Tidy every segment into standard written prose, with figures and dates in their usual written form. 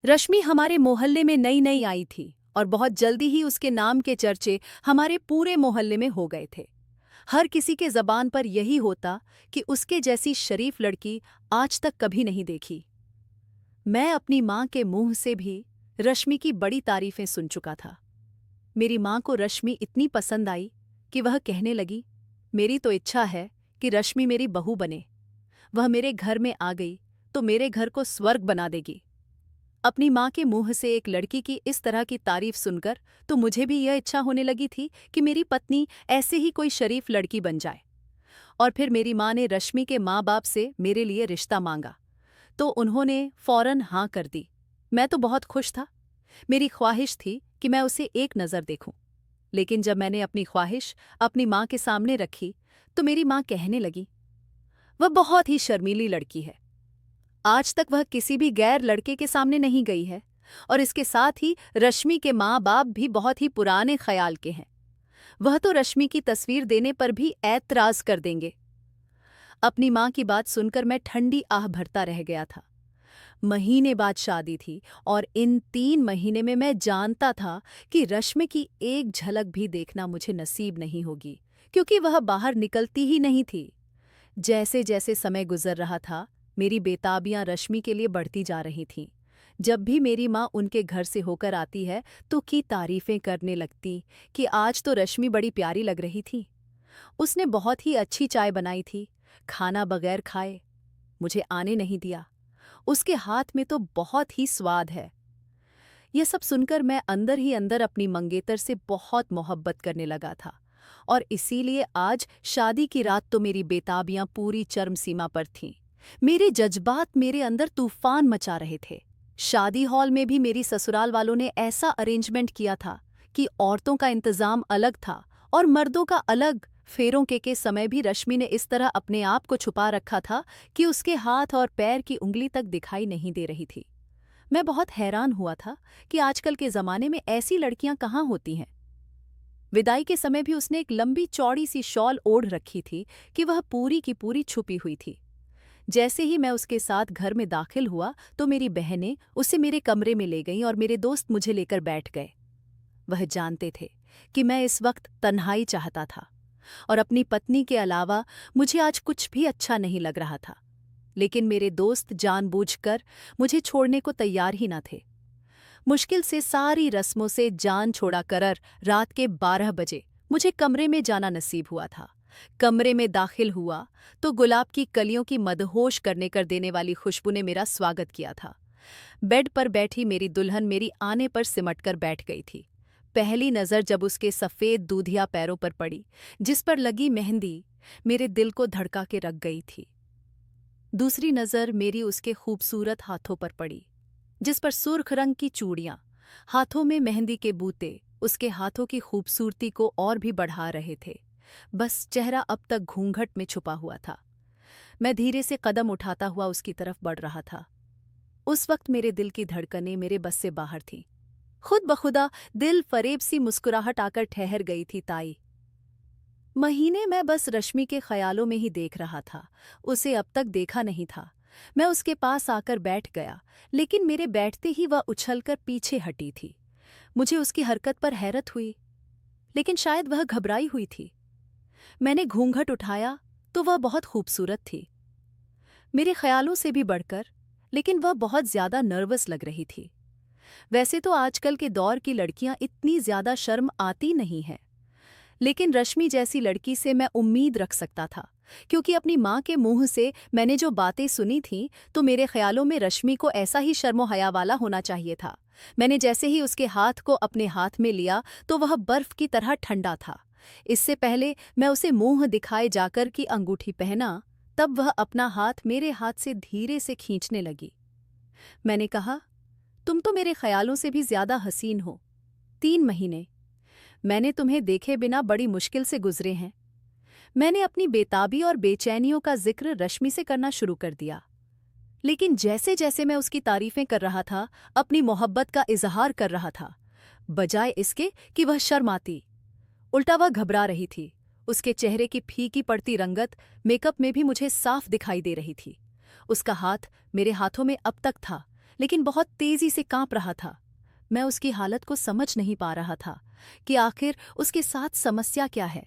रश्मि हमारे मोहल्ले में नई नई आई थी और बहुत जल्दी ही उसके नाम के चर्चे हमारे पूरे मोहल्ले में हो गए थे। हर किसी के जबान पर यही होता कि उसके जैसी शरीफ लड़की आज तक कभी नहीं देखी। मैं अपनी माँ के मुंह से भी रश्मि की बड़ी तारीफें सुन चुका था। मेरी माँ को रश्मि इतनी पसंद आई कि वह कहने लगी, मेरी तो इच्छा है कि रश्मि मेरी बहू बने। वह मेरे घर में आ गई तो मेरे घर को स्वर्ग बना देगी। अपनी माँ के मुंह से एक लड़की की इस तरह की तारीफ सुनकर तो मुझे भी यह इच्छा होने लगी थी कि मेरी पत्नी ऐसे ही कोई शरीफ लड़की बन जाए। और फिर मेरी माँ ने रश्मि के माँ बाप से मेरे लिए रिश्ता मांगा तो उन्होंने फौरन हाँ कर दी। मैं तो बहुत खुश था। मेरी ख्वाहिश थी कि मैं उसे एक नज़र देखूं। लेकिन जब मैंने अपनी ख्वाहिश अपनी माँ के सामने रखी तो मेरी माँ कहने लगी, वह बहुत ही शर्मीली लड़की है। आज तक वह किसी भी गैर लड़के के सामने नहीं गई है और इसके साथ ही रश्मि के माँ बाप भी बहुत ही पुराने ख्याल के हैं। वह तो रश्मि की तस्वीर देने पर भी ऐतराज कर देंगे। अपनी माँ की बात सुनकर मैं ठंडी आह भरता रह गया था। महीने बाद शादी थी और इन 3 महीने में मैं जानता था कि रश्मि की एक झलक भी देखना मुझे नसीब नहीं होगी, क्योंकि वह बाहर निकलती ही नहीं थी। जैसे जैसे समय गुजर रहा था, मेरी बेताबियां रश्मि के लिए बढ़ती जा रही थीं। जब भी मेरी माँ उनके घर से होकर आती है तो की तारीफें करने लगती कि आज तो रश्मि बड़ी प्यारी लग रही थी। उसने बहुत ही अच्छी चाय बनाई थी, खाना बगैर खाए मुझे आने नहीं दिया। उसके हाथ में तो बहुत ही स्वाद है। यह सब सुनकर मैं अंदर ही अंदर अपनी मंगेतर से बहुत मोहब्बत करने लगा था और इसीलिए आज शादी की रात तो मेरी बेताबियां पूरी चरम सीमा पर थीं। मेरे जज्बात मेरे अंदर तूफान मचा रहे थे। शादी हॉल में भी मेरी ससुराल वालों ने ऐसा अरेंजमेंट किया था कि औरतों का इंतजाम अलग था और मर्दों का अलग। फेरों के समय भी रश्मि ने इस तरह अपने आप को छुपा रखा था कि उसके हाथ और पैर की उंगली तक दिखाई नहीं दे रही थी। मैं बहुत हैरान हुआ था कि आजकल के ज़माने में ऐसी लड़कियां कहाँ होती हैं। विदाई के समय भी उसने एक लंबी चौड़ी सी शॉल ओढ़ रखी थी कि वह पूरी की पूरी छुपी हुई थी। जैसे ही मैं उसके साथ घर में दाखिल हुआ तो मेरी बहनें उसे मेरे कमरे में ले गईं और मेरे दोस्त मुझे लेकर बैठ गए। वह जानते थे कि मैं इस वक्त तन्हाई चाहता था और अपनी पत्नी के अलावा मुझे आज कुछ भी अच्छा नहीं लग रहा था। लेकिन मेरे दोस्त जानबूझकर मुझे छोड़ने को तैयार ही न थे। मुश्किल से सारी रस्मों से जान छोड़ा कर रात के 12 बजे मुझे कमरे में जाना नसीब हुआ था। कमरे में दाखिल हुआ तो गुलाब की कलियों की मदहोश करने कर देने वाली खुशबू ने मेरा स्वागत किया था। बेड पर बैठी मेरी दुल्हन मेरी आने पर सिमटकर बैठ गई थी। पहली नज़र जब उसके सफ़ेद दूधिया पैरों पर पड़ी, जिस पर लगी मेहंदी, मेरे दिल को धड़का के रख गई थी। दूसरी नज़र मेरी उसके खूबसूरत हाथों पर पड़ी, जिस पर सुर्ख रंग की चूड़ियाँ, हाथों में मेहंदी के बूते उसके हाथों की खूबसूरती को और भी बढ़ा रहे थे। बस चेहरा अब तक घूंघट में छुपा हुआ था। मैं धीरे से कदम उठाता हुआ उसकी तरफ बढ़ रहा था। उस वक्त मेरे दिल की धड़कनें मेरे बस से बाहर थीं। खुद बखुदा दिल फरेब सी मुस्कुराहट आकर ठहर गई थी। ताई महीने मैं बस रश्मि के ख्यालों में ही देख रहा था, उसे अब तक देखा नहीं था। मैं उसके पास आकर बैठ गया, लेकिन मेरे बैठते ही वह उछलकर पीछे हटी थी। मुझे उसकी हरकत पर हैरत हुई, लेकिन शायद वह घबराई हुई थी। मैंने घूंघट उठाया तो वह बहुत खूबसूरत थी, मेरे ख्यालों से भी बढ़कर, लेकिन वह बहुत ज्यादा नर्वस लग रही थी। वैसे तो आजकल के दौर की लड़कियां इतनी ज्यादा शर्म आती नहीं हैं, लेकिन रश्मि जैसी लड़की से मैं उम्मीद रख सकता था, क्योंकि अपनी माँ के मुंह से मैंने जो बातें सुनी थीं तो मेरे ख्यालों में रश्मि को ऐसा ही शर्मो हया वाला होना चाहिए था। मैंने जैसे ही उसके हाथ को अपने हाथ में लिया तो वह बर्फ की तरह ठंडा था। इससे पहले मैं उसे मुंह दिखाए जाकर की अंगूठी पहना, तब वह अपना हाथ मेरे हाथ से धीरे से खींचने लगी। मैंने कहा, तुम तो मेरे ख्यालों से भी ज्यादा हसीन हो। 3 महीने मैंने तुम्हें देखे बिना बड़ी मुश्किल से गुजरे हैं। मैंने अपनी बेताबी और बेचैनियों का जिक्र रश्मि से करना शुरू कर दिया, लेकिन जैसे जैसे मैं उसकी तारीफें कर रहा था, अपनी मोहब्बत का इजहार कर रहा था, बजाय इसके कि वह शर्माती, उल्टा वह घबरा रही थी। उसके चेहरे की फीकी पड़ती रंगत मेकअप में भी मुझे साफ दिखाई दे रही थी। उसका हाथ मेरे हाथों में अब तक था, लेकिन बहुत तेजी से कांप रहा था। मैं उसकी हालत को समझ नहीं पा रहा था कि आखिर उसके साथ समस्या क्या है।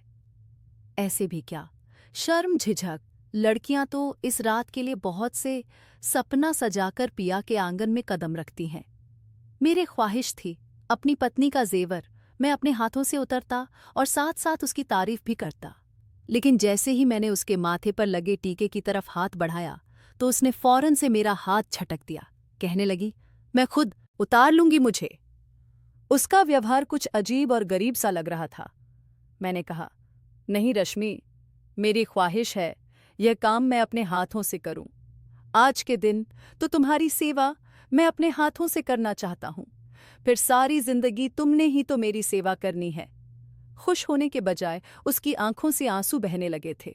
ऐसे भी क्या, शर्म झिझक लड़कियां तो इस रात के लिए बहुत से सपना सजाकर पिया के आंगन में कदम रखती हैं। मेरी ख्वाहिश थी अपनी पत्नी का जेवर मैं अपने हाथों से उतरता और साथ साथ उसकी तारीफ भी करता। लेकिन जैसे ही मैंने उसके माथे पर लगे टीके की तरफ हाथ बढ़ाया तो उसने फौरन से मेरा हाथ झटक दिया। कहने लगी, मैं खुद उतार लूंगी मुझे। उसका व्यवहार कुछ अजीब और गरीब सा लग रहा था। मैंने कहा, नहीं रश्मि, मेरी ख्वाहिश है यह काम मैं अपने हाथों से करूं। आज के दिन तो तुम्हारी सेवा मैं अपने हाथों से करना चाहता हूं, फिर सारी जिंदगी तुमने ही तो मेरी सेवा करनी है। खुश होने के बजाय उसकी आंखों से आंसू बहने लगे थे।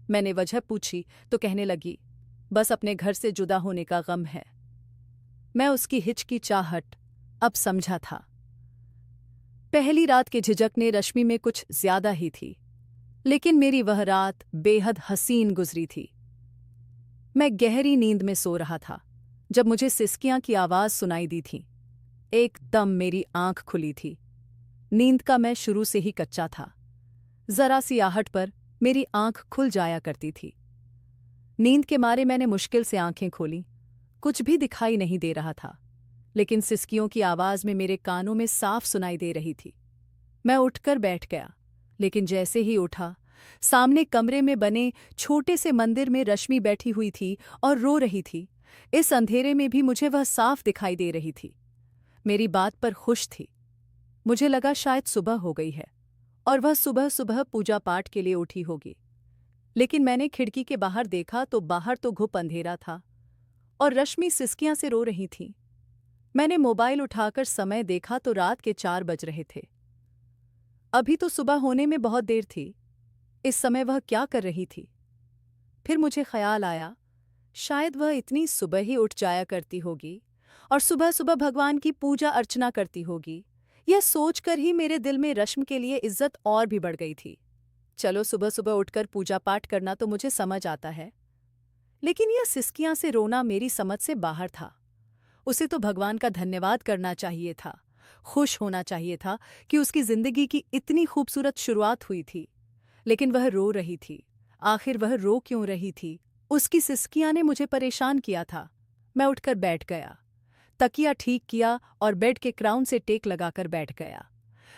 मैंने वजह पूछी तो कहने लगी, बस अपने घर से जुदा होने का गम है। मैं उसकी हिचकिचाहट अब समझा था। पहली रात के झिझक ने रश्मि में कुछ ज्यादा ही थी, लेकिन मेरी वह रात बेहद हसीन गुजरी थी। मैं गहरी नींद में सो रहा था जब मुझे सिसकियां की आवाज सुनाई दी थी। एकदम मेरी आंख खुली थी। नींद का मैं शुरू से ही कच्चा था। जरा सी आहट पर मेरी आंख खुल जाया करती थी। नींद के मारे मैंने मुश्किल से आंखें खोली। कुछ भी दिखाई नहीं दे रहा था, लेकिन सिसकियों की आवाज में मेरे कानों में साफ सुनाई दे रही थी। मैं उठकर बैठ गया, लेकिन जैसे ही उठा, सामने कमरे में बने छोटे से मंदिर में रश्मि बैठी हुई थी और रो रही थी। इस अंधेरे में भी मुझे वह साफ दिखाई दे रही थी। मेरी बात पर खुश थी। मुझे लगा शायद सुबह हो गई है और वह सुबह सुबह पूजा पाठ के लिए उठी होगी। लेकिन मैंने खिड़की के बाहर देखा तो बाहर तो घुप अंधेरा था और रश्मि सिसकियां से रो रही थी। मैंने मोबाइल उठाकर समय देखा तो रात के 4 बज रहे थे। अभी तो सुबह होने में बहुत देर थी। इस समय वह क्या कर रही थी? फिर मुझे ख्याल आया, शायद वह इतनी सुबह ही उठ जाया करती होगी और सुबह सुबह भगवान की पूजा अर्चना करती होगी। यह सोचकर ही मेरे दिल में रश्मि के लिए इज्जत और भी बढ़ गई थी। चलो, सुबह सुबह उठकर पूजा पाठ करना तो मुझे समझ आता है, लेकिन यह सिसकियां से रोना मेरी समझ से बाहर था। उसे तो भगवान का धन्यवाद करना चाहिए था, खुश होना चाहिए था कि उसकी जिंदगी की इतनी खूबसूरत शुरुआत हुई थी। लेकिन वह रो रही थी। आखिर वह रो क्यों रही थी? उसकी सिसकियां ने मुझे परेशान किया था। मैं उठकर बैठ गया, तकिया ठीक किया और बेड के क्राउन से टेक लगाकर बैठ गया।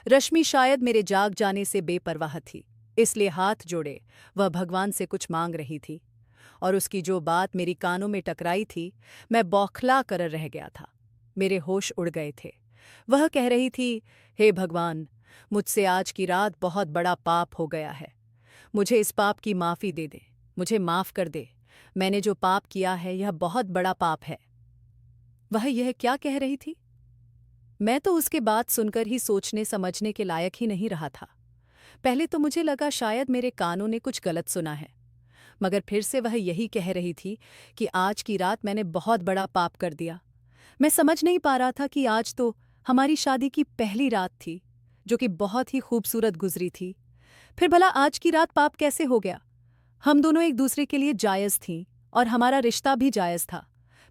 रश्मि शायद मेरे जाग जाने से बेपरवाह थी, इसलिए हाथ जोड़े वह भगवान से कुछ मांग रही थी। और उसकी जो बात मेरी कानों में टकराई थी, मैं बौखला कर रह गया था। मेरे होश उड़ गए थे। वह कह रही थी, हे भगवान, मुझसे आज की रात बहुत बड़ा पाप हो गया है। मुझे इस पाप की माफ़ी दे दे, मुझे माफ़ कर दे। मैंने जो पाप किया है यह बहुत बड़ा पाप है। वह यह क्या कह रही थी? मैं तो उसके बात सुनकर ही सोचने समझने के लायक ही नहीं रहा था। पहले तो मुझे लगा शायद मेरे कानों ने कुछ गलत सुना है, मगर फिर से वह यही कह रही थी कि आज की रात मैंने बहुत बड़ा पाप कर दिया। मैं समझ नहीं पा रहा था कि आज तो हमारी शादी की पहली रात थी, जो कि बहुत ही खूबसूरत गुजरी थी। फिर भला आज की रात पाप कैसे हो गया? हम दोनों एक दूसरे के लिए जायज़ थीं और हमारा रिश्ता भी जायज़ था।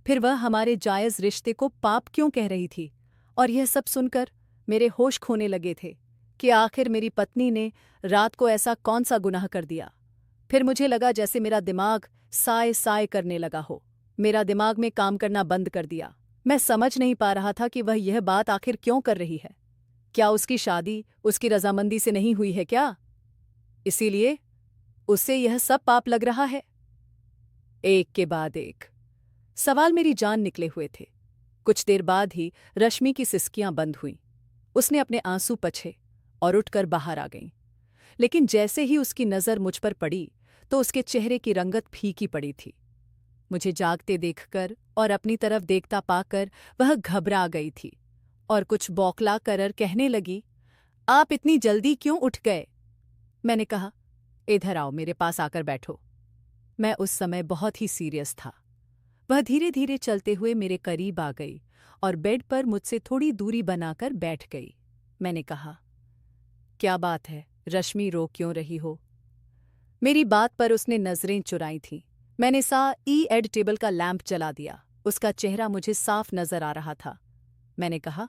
फिर वह हमारे जायज़ रिश्ते को पाप क्यों कह रही थी? और यह सब सुनकर मेरे होश खोने लगे थे कि आखिर मेरी पत्नी ने रात को ऐसा कौन सा गुनाह कर दिया। फिर मुझे लगा जैसे मेरा दिमाग साए साए करने लगा हो। मेरा दिमाग में काम करना बंद कर दिया। मैं समझ नहीं पा रहा था कि वह यह बात आखिर क्यों कर रही है। क्या उसकी शादी उसकी रजामंदी से नहीं हुई है क्या? इसीलिए उससे यह सब पाप लग रहा है? एक के बाद एक सवाल मेरी जान निकले हुए थे। कुछ देर बाद ही रश्मि की सिसकियां बंद हुईं। उसने अपने आंसू पछे और उठकर बाहर आ गईं। लेकिन जैसे ही उसकी नज़र मुझ पर पड़ी तो उसके चेहरे की रंगत फीकी पड़ी थी। मुझे जागते देखकर और अपनी तरफ देखता पाकर वह घबरा गई थी और कुछ बौखला कर कहने लगी, आप इतनी जल्दी क्यों उठ गए? मैंने कहा, इधर आओ, मेरे पास आकर बैठो। मैं उस समय बहुत ही सीरियस था। वह धीरे धीरे चलते हुए मेरे करीब आ गई और बेड पर मुझसे थोड़ी दूरी बनाकर बैठ गई। मैंने कहा, क्या बात है रश्मि, रो क्यों रही हो? मेरी बात पर उसने नजरें चुराई थीं। मैंने सा एड टेबल का लैंप जला दिया उसका चेहरा मुझे साफ नजर आ रहा था। मैंने कहा,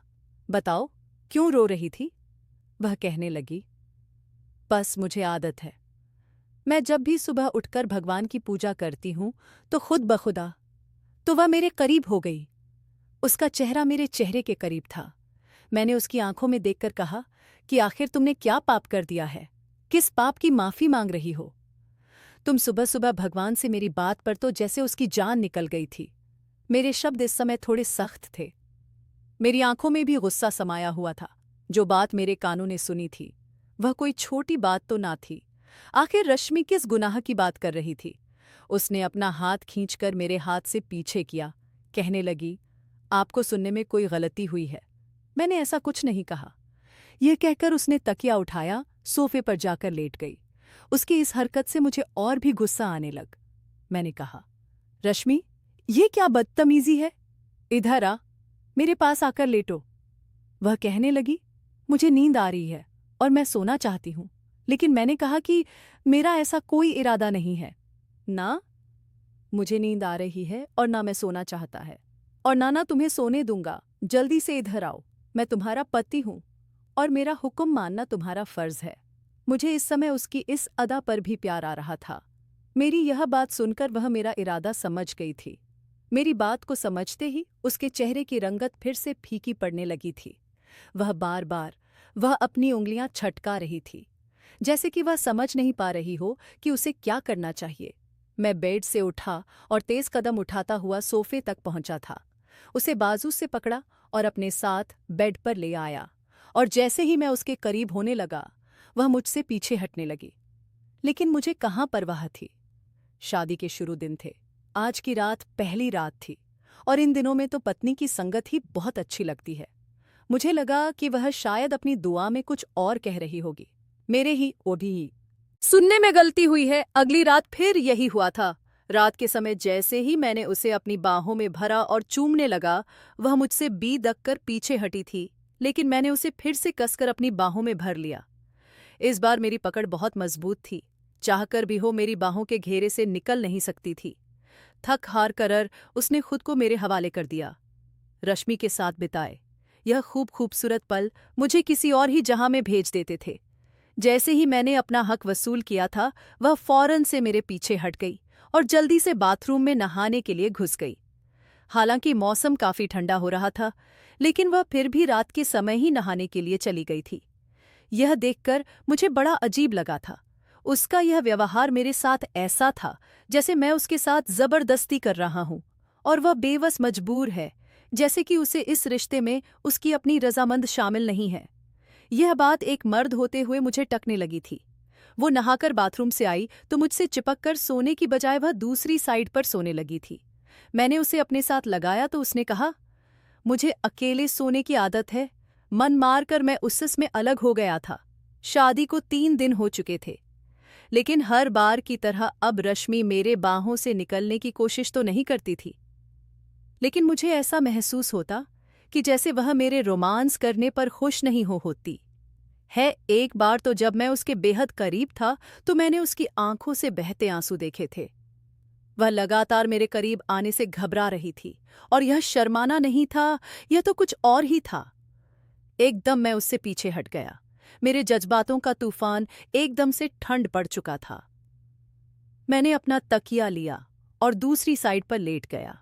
बताओ, क्यों रो रही थी? वह कहने लगी, बस मुझे आदत है। मैं जब भी सुबह उठकर भगवान की पूजा करती हूं तो खुद बखुदा तो वह मेरे करीब हो गई। उसका चेहरा मेरे चेहरे के करीब था। मैंने उसकी आंखों में देखकर कहा कि आखिर तुमने क्या पाप कर दिया है? किस पाप की माफी मांग रही हो? तुम सुबह सुबह भगवान से मेरी बात पर तो जैसे उसकी जान निकल गई थी। मेरे शब्द इस समय थोड़े सख्त थे। मेरी आंखों में भी गुस्सा समाया हुआ था। जो बात मेरे कानों ने सुनी थी वह कोई छोटी बात तो ना थी। आखिर रश्मि किस गुनाह की बात कर रही थी? उसने अपना हाथ खींचकर मेरे हाथ से पीछे किया, कहने लगी, आपको सुनने में कोई गलती हुई है। मैंने ऐसा कुछ नहीं कहा। यह कहकर उसने तकिया उठाया, सोफे पर जाकर लेट गई। उसकी इस हरकत से मुझे और भी गुस्सा आने लग। मैंने कहा, रश्मि, ये क्या बदतमीजी है? इधर आ, मेरे पास आकर लेटो। वह कहने लगी, मुझे नींद आ रही है और मैं सोना चाहती हूं। लेकिन मैंने कहा कि मेरा ऐसा कोई इरादा नहीं है। ना मुझे नींद आ रही है और ना मैं सोना चाहता है और ना तुम्हें सोने दूंगा। जल्दी से इधर आओ। मैं तुम्हारा पति हूं और मेरा हुक्म मानना तुम्हारा फर्ज है। मुझे इस समय उसकी इस अदा पर भी प्यार आ रहा था। मेरी यह बात सुनकर वह मेरा इरादा समझ गई थी। मेरी बात को समझते ही उसके चेहरे की रंगत फिर से फीकी पड़ने लगी थी। वह अपनी उंगलियां छटका रही थी, जैसे कि वह समझ नहीं पा रही हो कि उसे क्या करना चाहिए। मैं बेड से उठा और तेज कदम उठाता हुआ सोफे तक पहुंचा था। उसे बाजू से पकड़ा और अपने साथ बेड पर ले आया, और जैसे ही मैं उसके करीब होने लगा वह मुझसे पीछे हटने लगी। लेकिन मुझे कहाँ परवाह थी। शादी के शुरू दिन थे। आज की रात पहली रात थी और इन दिनों में तो पत्नी की संगत ही बहुत अच्छी लगती है। मुझे लगा कि वह शायद अपनी दुआ में कुछ और कह रही होगी। मेरे ही ओढ़ी ही सुनने में गलती हुई है। अगली रात फिर यही हुआ था। रात के समय जैसे ही मैंने उसे अपनी बाहों में भरा और चूमने लगा, वह मुझसे बेधक कर पीछे हटी थी, लेकिन मैंने उसे फिर से कसकर अपनी बाहों में भर लिया। इस बार मेरी पकड़ बहुत मजबूत थी। चाहकर भी हो मेरी बाहों के घेरे से निकल नहीं सकती थी। थक हार कर उसने खुद को मेरे हवाले कर दिया। रश्मि के साथ बिताए यह खूबसूरत पल मुझे किसी और ही जहां में भेज देते थे। जैसे ही मैंने अपना हक वसूल किया था, वह फौरन से मेरे पीछे हट गई और जल्दी से बाथरूम में नहाने के लिए घुस गई। हालांकि मौसम काफी ठंडा हो रहा था, लेकिन वह फिर भी रात के समय ही नहाने के लिए चली गई थी। यह देखकर मुझे बड़ा अजीब लगा था। उसका यह व्यवहार मेरे साथ ऐसा था जैसे मैं उसके साथ जबरदस्ती कर रहा हूं और वह बेवस मजबूर है, जैसे कि उसे इस रिश्ते में उसकी अपनी रजामंद शामिल नहीं है। यह बात एक मर्द होते हुए मुझे टकने लगी थी। वो नहाकर बाथरूम से आई तो मुझसे चिपक कर सोने की बजाय वह दूसरी साइड पर सोने लगी थी। मैंने उसे अपने साथ लगाया तो उसने कहा, मुझे अकेले सोने की आदत है। मन मार कर मैं उससे अलग हो गया था। शादी को 3 दिन हो चुके थे, लेकिन हर बार की तरह अब रश्मि मेरे बाहों से निकलने की कोशिश तो नहीं करती थी, लेकिन मुझे ऐसा महसूस होता कि जैसे वह मेरे रोमांस करने पर खुश नहीं होती है। एक बार तो जब मैं उसके बेहद करीब था तो मैंने उसकी आंखों से बहते आंसू देखे थे। वह लगातार मेरे करीब आने से घबरा रही थी, और यह शर्माना नहीं था, यह तो कुछ और ही था। एकदम मैं उससे पीछे हट गया। मेरे जज्बातों का तूफान एकदम से ठंड पड़ चुका था। मैंने अपना तकिया लिया और दूसरी साइड पर लेट गया।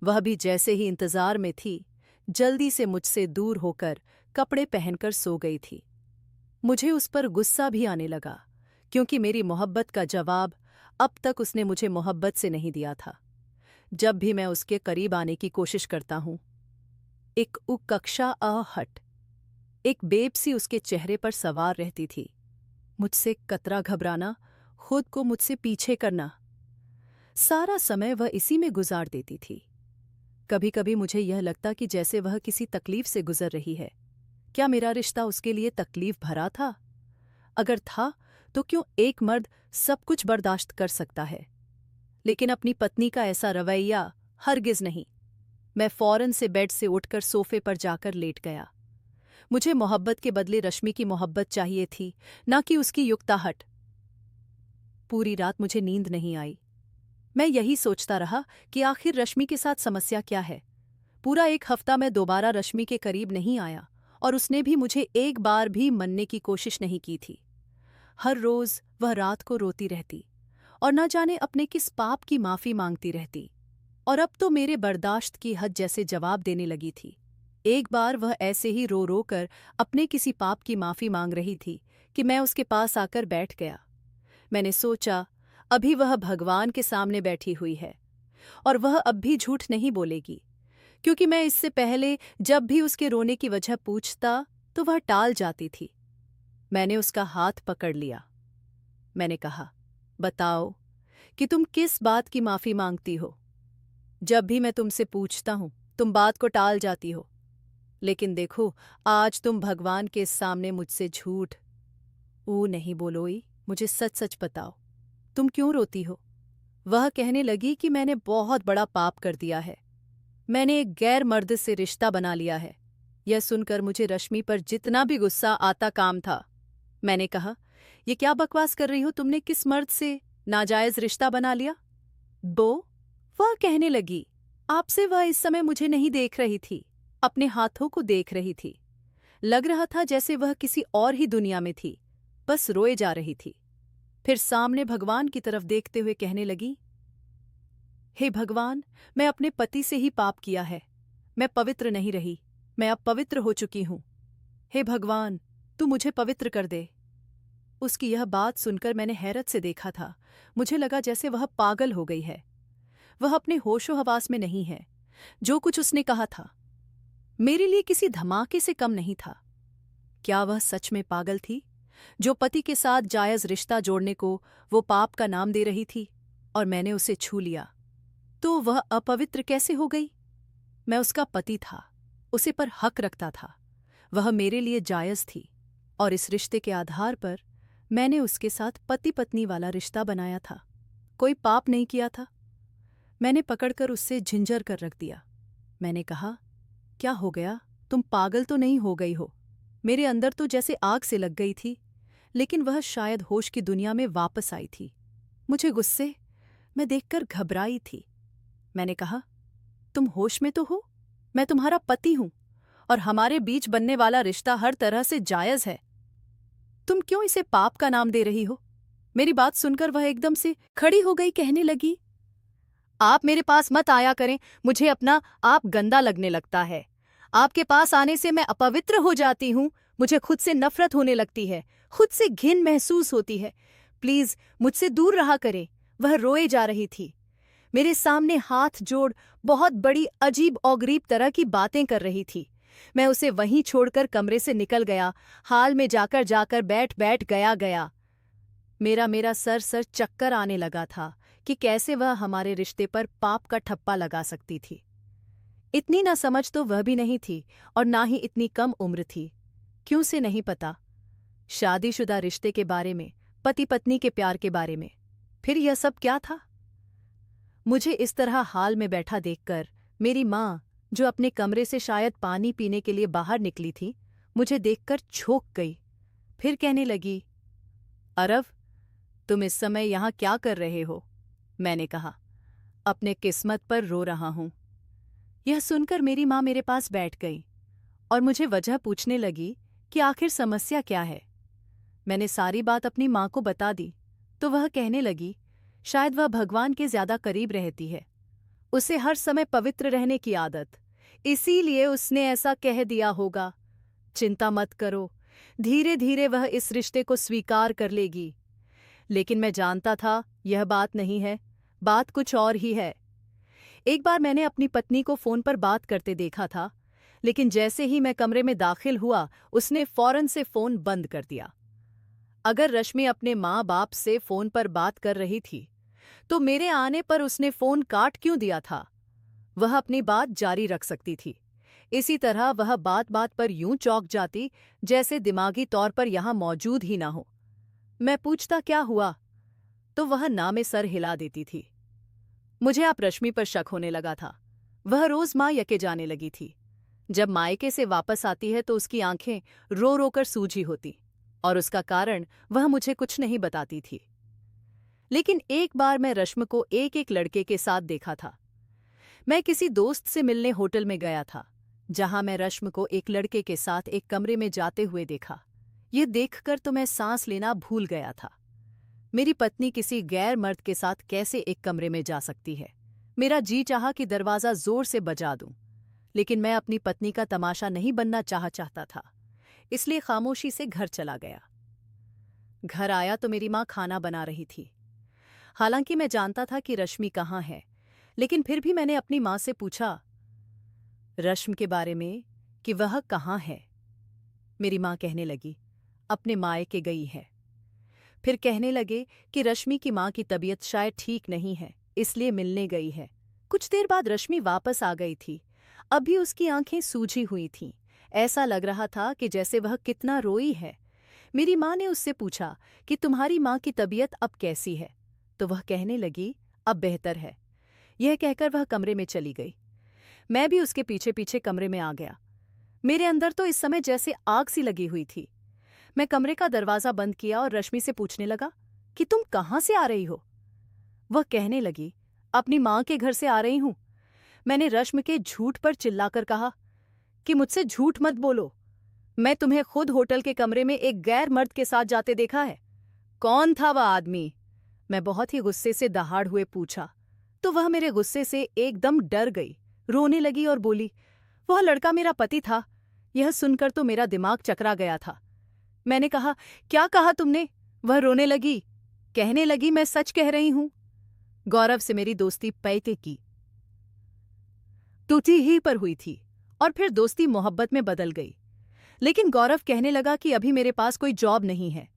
वह भी जैसे ही इंतजार में थी, जल्दी से मुझसे दूर होकर कपड़े पहनकर सो गई थी। मुझे उस पर गुस्सा भी आने लगा, क्योंकि मेरी मोहब्बत का जवाब अब तक उसने मुझे मोहब्बत से नहीं दिया था। जब भी मैं उसके करीब आने की कोशिश करता हूं, एक उकक्षा आहट, एक बेब सी उसके चेहरे पर सवार रहती थी। मुझसे कतरा घबराना, खुद को मुझसे पीछे करना, सारा समय वह इसी में गुजार देती थी। कभी कभी मुझे यह लगता कि जैसे वह किसी तकलीफ से गुजर रही है। क्या मेरा रिश्ता उसके लिए तकलीफ भरा था? अगर था तो क्यों एक मर्द सब कुछ बर्दाश्त कर सकता है, लेकिन अपनी पत्नी का ऐसा रवैया हरगिज नहीं। मैं फौरन से बेड से उठकर सोफे पर जाकर लेट गया। मुझे मोहब्बत के बदले रश्मि की मोहब्बत चाहिए थी, ना कि उसकी युक्ताहट। पूरी रात मुझे नींद नहीं आई। मैं यही सोचता रहा कि आखिर रश्मि के साथ समस्या क्या है। पूरा एक हफ्ता मैं दोबारा रश्मि के करीब नहीं आया और उसने भी मुझे एक बार भी मनने की कोशिश नहीं की थी। हर रोज वह रात को रोती रहती और न जाने अपने किस पाप की माफी मांगती रहती, और अब तो मेरे बर्दाश्त की हद जैसे जवाब देने लगी थी। एक बार वह ऐसे ही रो रो कर अपने किसी पाप की माफी मांग रही थी कि मैं उसके पास आकर बैठ गया। मैंने सोचा, अभी वह भगवान के सामने बैठी हुई है और वह अब भी झूठ नहीं बोलेगी, क्योंकि मैं इससे पहले जब भी उसके रोने की वजह पूछता तो वह टाल जाती थी। मैंने उसका हाथ पकड़ लिया। मैंने कहा, बताओ कि तुम किस बात की माफी मांगती हो। जब भी मैं तुमसे पूछता हूं तुम बात को टाल जाती हो, लेकिन देखो आज तुम भगवान के सामने मुझसे झूठ। नहीं बोलोई, मुझे सच सच बताओ, तुम क्यों रोती हो। वह कहने लगी कि मैंने बहुत बड़ा पाप कर दिया है। मैंने एक गैर मर्द से रिश्ता बना लिया है। यह सुनकर मुझे रश्मि पर जितना भी गुस्सा आता काम था। मैंने कहा, ये क्या बकवास कर रही हो, तुमने किस मर्द से नाजायज रिश्ता बना लिया। वह कहने लगी, आपसे वह इस समय मुझे नहीं देख रही थी, अपने हाथों को देख रही थी। लग रहा था जैसे वह किसी और ही दुनिया में थी, बस रोए जा रही थी। फिर सामने भगवान की तरफ देखते हुए कहने लगी, हे भगवान, मैं अपने पति से ही पाप किया है। मैं पवित्र नहीं रही, मैं अब पवित्र हो चुकी हूं। हे भगवान, तू मुझे पवित्र कर दे। उसकी यह बात सुनकर मैंने हैरत से देखा था। मुझे लगा जैसे वह पागल हो गई है। वह अपने होशो हवास में नहीं है। जो कुछ उसने कहा था मेरे लिए किसी धमाके से कम नहीं था। क्या वह सच में पागल थी, जो पति के साथ जायज रिश्ता जोड़ने को वो पाप का नाम दे रही थी, और मैंने उसे छू लिया तो वह अपवित्र कैसे हो गई। मैं उसका पति था, उसे पर हक रखता था। वह मेरे लिए जायज थी और इस रिश्ते के आधार पर मैंने उसके साथ पति पत्नी वाला रिश्ता बनाया था। कोई पाप नहीं किया था। मैंने पकड़कर उससे झिंझर कर रख दिया। मैंने कहा, क्या हो गया, तुम पागल तो नहीं हो गई हो। मेरे अंदर तो जैसे आग से लग गई थी, लेकिन वह शायद होश की दुनिया में वापस आई थी। मुझे गुस्से मैं देखकर घबराई थी। मैंने कहा, तुम होश में तो हो, मैं तुम्हारा पति हूं और हमारे बीच बनने वाला रिश्ता हर तरह से जायज है। तुम क्यों इसे पाप का नाम दे रही हो। मेरी बात सुनकर वह एकदम से खड़ी हो गई, कहने लगी, आप मेरे पास मत आया करें, मुझे अपना आप गंदा लगने लगता है। आपके पास आने से मैं अपवित्र हो जाती हूँ। मुझे खुद से नफरत होने लगती है, खुद से घिन महसूस होती है। प्लीज मुझसे दूर रहा करें। वह रोए जा रही थी, मेरे सामने हाथ जोड़ बहुत बड़ी अजीब और गरीब तरह की बातें कर रही थी। मैं उसे वहीं छोड़कर कमरे से निकल गया। हाल में जाकर जाकर बैठ बैठ गया। मेरा सर चक्कर आने लगा था कि कैसे वह हमारे रिश्ते पर पाप का ठप्पा लगा सकती थी। इतनी ना समझ तो वह भी नहीं थी और ना ही इतनी कम उम्र थी। क्यों से नहीं पता, शादीशुदा रिश्ते के बारे में, पति पत्नी के प्यार के बारे में। फिर यह सब क्या था। मुझे इस तरह हाल में बैठा देखकर मेरी माँ, जो अपने कमरे से शायद पानी पीने के लिए बाहर निकली थी, मुझे देखकर चौंक गई। फिर कहने लगी, अरव, तुम इस समय यहाँ क्या कर रहे हो। मैंने कहा, अपने किस्मत पर रो रहा हूं। यह सुनकर मेरी माँ मेरे पास बैठ गई और मुझे वजह पूछने लगी कि आखिर समस्या क्या है। मैंने सारी बात अपनी माँ को बता दी तो वह कहने लगी, शायद वह भगवान के ज्यादा करीब रहती है, उसे हर समय पवित्र रहने की आदत, इसीलिए उसने ऐसा कह दिया होगा। चिंता मत करो, धीरे धीरे वह इस रिश्ते को स्वीकार कर लेगी। लेकिन मैं जानता था यह बात नहीं है, बात कुछ और ही है। एक बार मैंने अपनी पत्नी को फोन पर बात करते देखा था, लेकिन जैसे ही मैं कमरे में दाखिल हुआ उसने फौरन से फोन बंद कर दिया। अगर रश्मि अपने माँ बाप से फोन पर बात कर रही थी तो मेरे आने पर उसने फोन काट क्यों दिया था। वह अपनी बात जारी रख सकती थी। इसी तरह वह बात बात पर यूं चौंक जाती जैसे दिमागी तौर पर यहां मौजूद ही ना हो। मैं पूछता क्या हुआ तो वह ना में सर हिला देती थी। मुझे आप रश्मि पर शक होने लगा था। वह रोज माँ यके जाने लगी थी। जब मायके से वापस आती है तो उसकी आंखें रो रो कर सूजी होती और उसका कारण वह मुझे कुछ नहीं बताती थी। लेकिन एक बार मैं रश्मि को एक एक लड़के के साथ देखा था। मैं किसी दोस्त से मिलने होटल में गया था, जहां मैं रश्मि को एक लड़के के साथ एक कमरे में जाते हुए देखा। ये देखकर तो मैं सांस लेना भूल गया था। मेरी पत्नी किसी गैर मर्द के साथ कैसे एक कमरे में जा सकती है? मेरा जी चाहा कि दरवाजा जोर से बजा दूं, लेकिन मैं अपनी पत्नी का तमाशा नहीं बनना चाहता था, इसलिए खामोशी से घर चला गया। घर आया तो मेरी माँ खाना बना रही थी। हालांकि मैं जानता था कि रश्मि कहाँ है, लेकिन फिर भी मैंने अपनी माँ से पूछा रश्मि के बारे में कि वह कहाँ है। मेरी माँ कहने लगी अपने मायके गई है। फिर कहने लगे कि रश्मि की माँ की तबीयत शायद ठीक नहीं है, इसलिए मिलने गई है। कुछ देर बाद रश्मि वापस आ गई थी। अब भी उसकी आंखें सूजी हुई थीं। ऐसा लग रहा था कि जैसे वह कितना रोई है। मेरी माँ ने उससे पूछा कि तुम्हारी माँ की तबीयत अब कैसी है, तो वह कहने लगी अब बेहतर है। यह कहकर वह कमरे में चली गई। मैं भी उसके पीछे पीछे कमरे में आ गया। मेरे अंदर तो इस समय जैसे आग सी लगी हुई थी। मैं कमरे का दरवाजा बंद किया और रश्मि से पूछने लगा कि तुम कहाँ से आ रही हो? वह कहने लगी अपनी माँ के घर से आ रही हूं। मैंने रश्मि के झूठ पर चिल्लाकर कहा कि मुझसे झूठ मत बोलो, मैं तुम्हें खुद होटल के कमरे में एक गैर मर्द के साथ जाते देखा है। कौन था वह आदमी? मैं बहुत ही गुस्से से दहाड़ हुए पूछा, तो वह मेरे गुस्से से एकदम डर गई, रोने लगी और बोली वह लड़का मेरा पति था। यह सुनकर तो मेरा दिमाग चकरा गया था। मैंने कहा क्या कहा तुमने? वह रोने लगी, कहने लगी मैं सच कह रही हूं। गौरव से मेरी दोस्ती पैके की टूटी ही पर हुई थी और फिर दोस्ती मोहब्बत में बदल गई। लेकिन गौरव कहने लगा कि अभी मेरे पास कोई जॉब नहीं है,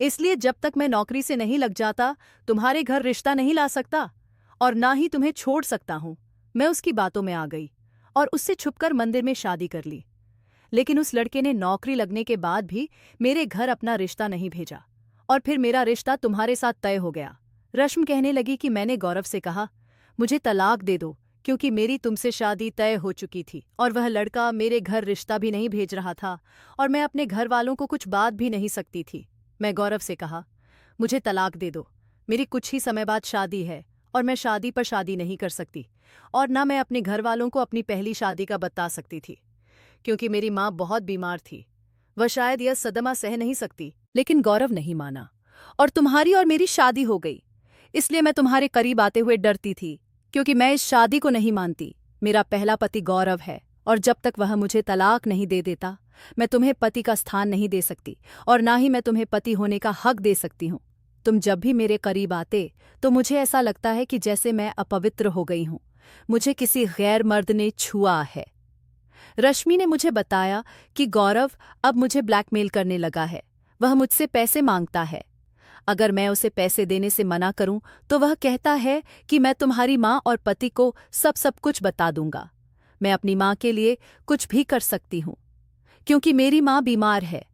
इसलिए जब तक मैं नौकरी से नहीं लग जाता तुम्हारे घर रिश्ता नहीं ला सकता और ना ही तुम्हें छोड़ सकता हूं। मैं उसकी बातों में आ गई और उससे छुपकर मंदिर में शादी कर ली। लेकिन उस लड़के ने नौकरी लगने के बाद भी मेरे घर अपना रिश्ता नहीं भेजा और फिर मेरा रिश्ता तुम्हारे साथ तय हो गया। रश्मि कहने लगी कि मैंने गौरव से कहा मुझे तलाक दे दो, क्योंकि मेरी तुमसे शादी तय हो चुकी थी और वह लड़का मेरे घर रिश्ता भी नहीं भेज रहा था और मैं अपने घर वालों को कुछ बात भी नहीं सकती थी। मैं गौरव से कहा मुझे तलाक दे दो, मेरी कुछ ही समय बाद शादी है और मैं शादी पर शादी नहीं कर सकती और ना मैं अपने घर वालों को अपनी पहली शादी का बता सकती थी, क्योंकि मेरी माँ बहुत बीमार थी। वह शायद यह सदमा सह नहीं सकती। लेकिन गौरव नहीं माना और तुम्हारी और मेरी शादी हो गई। इसलिए मैं तुम्हारे करीब आते हुए डरती थी, क्योंकि मैं इस शादी को नहीं मानती। मेरा पहला पति गौरव है और जब तक वह मुझे तलाक नहीं दे देता मैं तुम्हें पति का स्थान नहीं दे सकती और ना ही मैं तुम्हें पति होने का हक दे सकती हूँ। तुम जब भी मेरे करीब आते तो मुझे ऐसा लगता है कि जैसे मैं अपवित्र हो गई हूँ, मुझे किसी गैर मर्द ने छुआ है। रश्मि ने मुझे बताया कि गौरव अब मुझे ब्लैकमेल करने लगा है। वह मुझसे पैसे मांगता है। अगर मैं उसे पैसे देने से मना करूं तो वह कहता है कि मैं तुम्हारी माँ और पति को सब कुछ बता दूंगा। मैं अपनी माँ के लिए कुछ भी कर सकती हूँ, क्योंकि मेरी माँ बीमार है।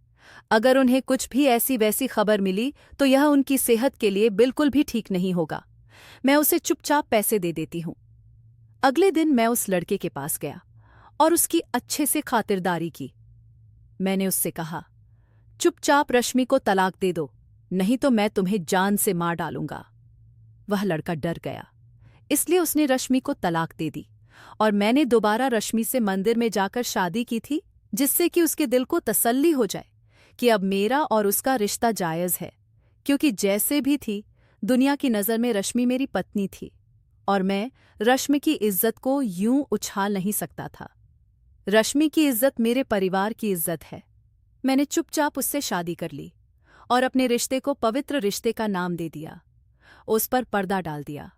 अगर उन्हें कुछ भी ऐसी वैसी खबर मिली तो यह उनकी सेहत के लिए बिल्कुल भी ठीक नहीं होगा। मैं उसे चुपचाप पैसे दे देती हूँ। अगले दिन मैं उस लड़के के पास गया और उसकी अच्छे से खातिरदारी की। मैंने उससे कहा चुपचाप रश्मि को तलाक दे दो, नहीं तो मैं तुम्हें जान से मार डालूंगा। वह लड़का डर गया, इसलिए उसने रश्मि को तलाक दे दी और मैंने दोबारा रश्मि से मंदिर में जाकर शादी की थी, जिससे कि उसके दिल को तसल्ली हो जाए कि अब मेरा और उसका रिश्ता जायज़ है। क्योंकि जैसे भी थी, दुनिया की नज़र में रश्मि मेरी पत्नी थी और मैं रश्मि की इज्जत को यूं उछाल नहीं सकता था। रश्मि की इज्जत मेरे परिवार की इज्जत है। मैंने चुपचाप उससे शादी कर ली और अपने रिश्ते को पवित्र रिश्ते का नाम दे दिया। उस पर पर्दा डाल दिया,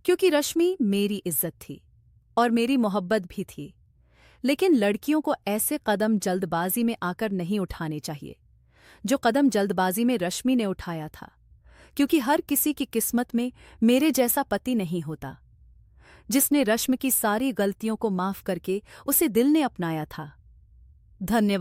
क्योंकि रश्मि मेरी इज्जत थी और मेरी मोहब्बत भी थी। लेकिन लड़कियों को ऐसे कदम जल्दबाजी में आकर नहीं उठाने चाहिए, जो कदम जल्दबाजी में रश्मि ने उठाया था, क्योंकि हर किसी की किस्मत में मेरे जैसा पति नहीं होता, जिसने रश्मि की सारी गलतियों को माफ करके उसे दिल ने अपनाया था। धन्यवाद।